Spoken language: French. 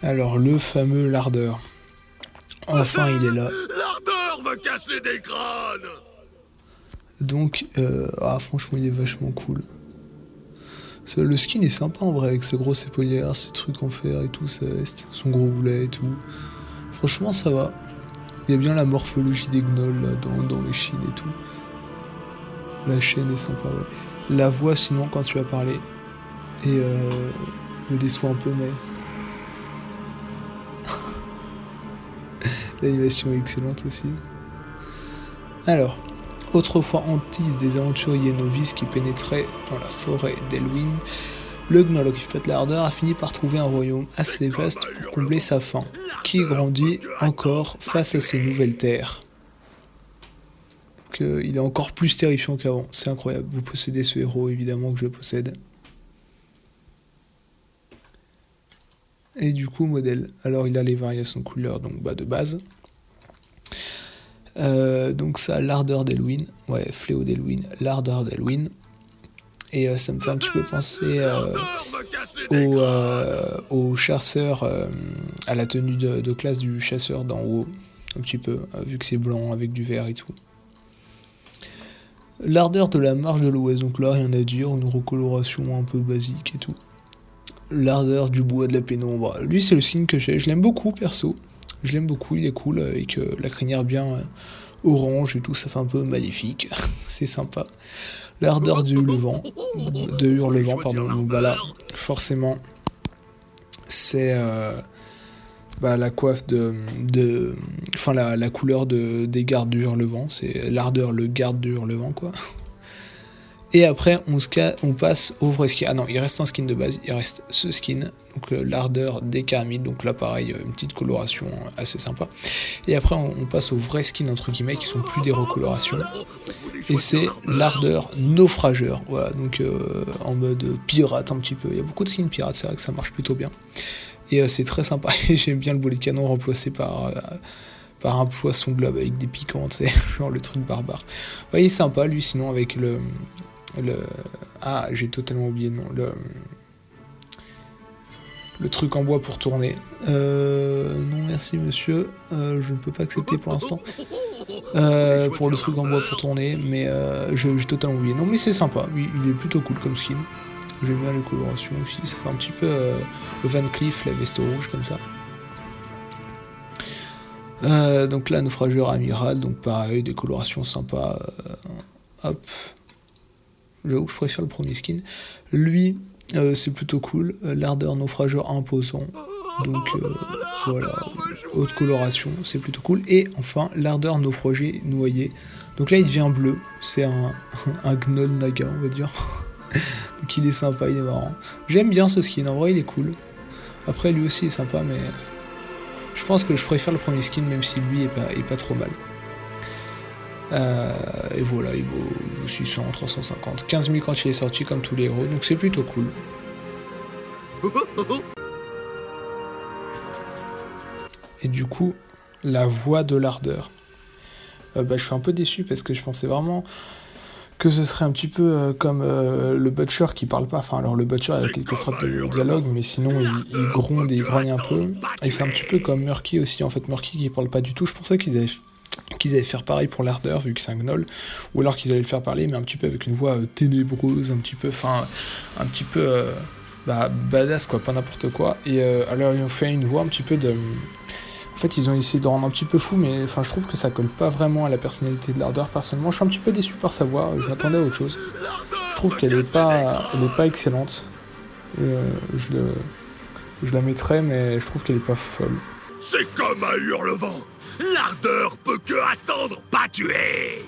Alors, le fameux lardeur. Enfin, il est là. L'ardeur veut casser des crânes. Donc, franchement, il est vachement cool. Le skin est sympa en vrai, avec ses grosses épaulières, ses trucs en fer et tout, sa veste, son gros boulet et tout. Franchement, ça va. Il y a bien la morphologie des gnolls là, dans les chines et tout. La chaîne est sympa, ouais. La voix, sinon, quand tu vas parler, me déçoit un peu, mais l'animation est excellente aussi. Alors, autrefois hantise des aventuriers novices qui pénétraient dans la forêt d'Elwyn, le gnoll Occupat l'Ardeur a fini par trouver un royaume assez vaste pour combler sa faim, qui grandit encore face à ces nouvelles terres. Donc, il est encore plus terrifiant qu'avant, c'est incroyable. Vous possédez ce héros, évidemment que je possède. Et du coup, modèle. Alors, il a les variations de couleurs donc, de base. Donc ça, l'ardeur d'Elwyn. Ouais, fléau d'Elwyn, l'ardeur d'Elwyn. Et ça me fait un petit peu penser au chasseur, à la tenue de classe du chasseur d'en haut. Un petit peu, vu que c'est blanc avec du vert et tout. L'ardeur de la marche de l'Ouest. Donc là, rien à dire, une recoloration un peu basique et tout. L'ardeur du bois de la pénombre. Lui, c'est le skin que j'ai. Je l'aime beaucoup, perso. Je l'aime beaucoup, il est cool, avec la crinière bien orange et tout, ça fait un peu maléfique. C'est sympa. L'ardeur du Levant, de Hurlevent, pardon. Donc bah là, forcément, c'est la coiffe enfin la couleur des gardes du Hurlevent. C'est l'ardeur, le garde du Hurlevent, quoi. Et après, on passe au vrai skin. Ah non, il reste un skin de base, il reste ce skin, donc l'ardeur des Karaamides, donc là pareil, une petite coloration assez sympa. Et après, on passe au vrai skin, entre guillemets, qui sont plus des recolorations. Et c'est l'ardeur naufrageur, voilà, donc en mode pirate un petit peu. Il y a beaucoup de skins pirates, c'est vrai que ça marche plutôt bien. Et c'est très sympa, et j'aime bien le boulet de canon remplacé par un poisson globe avec des piquants, c'est genre le truc barbare. Ouais, il est sympa, lui, sinon avec j'ai totalement oublié le nom. Le truc en bois pour tourner. Non merci monsieur, je ne peux pas accepter pour l'instant. Pour le truc en bois pour tourner, mais j'ai totalement oublié. Non mais c'est sympa, il est plutôt cool comme skin. J'aime bien les colorations aussi, ça fait un petit peu le Van Cleef, la veste rouge comme ça. Donc là, naufrageur amiral, donc pareil, des colorations sympas. Hop. J'avoue que je préfère le premier skin. Lui, c'est plutôt cool. L'ardeur naufrageur imposant. Donc voilà, haute coloration, c'est plutôt cool. Et enfin, l'ardeur naufragé noyé. Donc là, il devient bleu. C'est un gnoll naga, on va dire. Donc il est sympa, il est marrant. J'aime bien ce skin, en vrai, il est cool. Après, lui aussi est sympa, mais je pense que je préfère le premier skin, même si lui est pas trop mal. Et voilà, il vaut 600, 350, 15 000 quand il est sorti comme tous les héros, donc c'est plutôt cool. Et du coup, la voix de l'ardeur. Je suis un peu déçu parce que je pensais vraiment que ce serait un petit peu comme le Butcher qui parle pas. Enfin, alors le Butcher a quelques frappes de dialogue, mais sinon il gronde et il grogne un peu. Et c'est un petit peu comme Murky aussi, en fait, Murky qui parle pas du tout. Je pensais qu'ils allaient faire pareil pour l'ardeur vu que c'est un gnoll, ou alors qu'ils allaient le faire parler mais un petit peu avec une voix ténébreuse, un petit peu badass quoi, pas n'importe quoi. Et alors ils ont fait une voix un petit peu de... En fait ils ont essayé de rendre un petit peu fou, mais enfin je trouve que ça colle pas vraiment à la personnalité de l'ardeur. Personnellement je suis un petit peu déçu par sa voix, je m'attendais à autre chose. Je trouve qu'elle est pas excellente. Je la mettrais, mais je trouve qu'elle est pas folle. C'est comme un hurlevent. L'ardeur peut que attendre, pas tuer.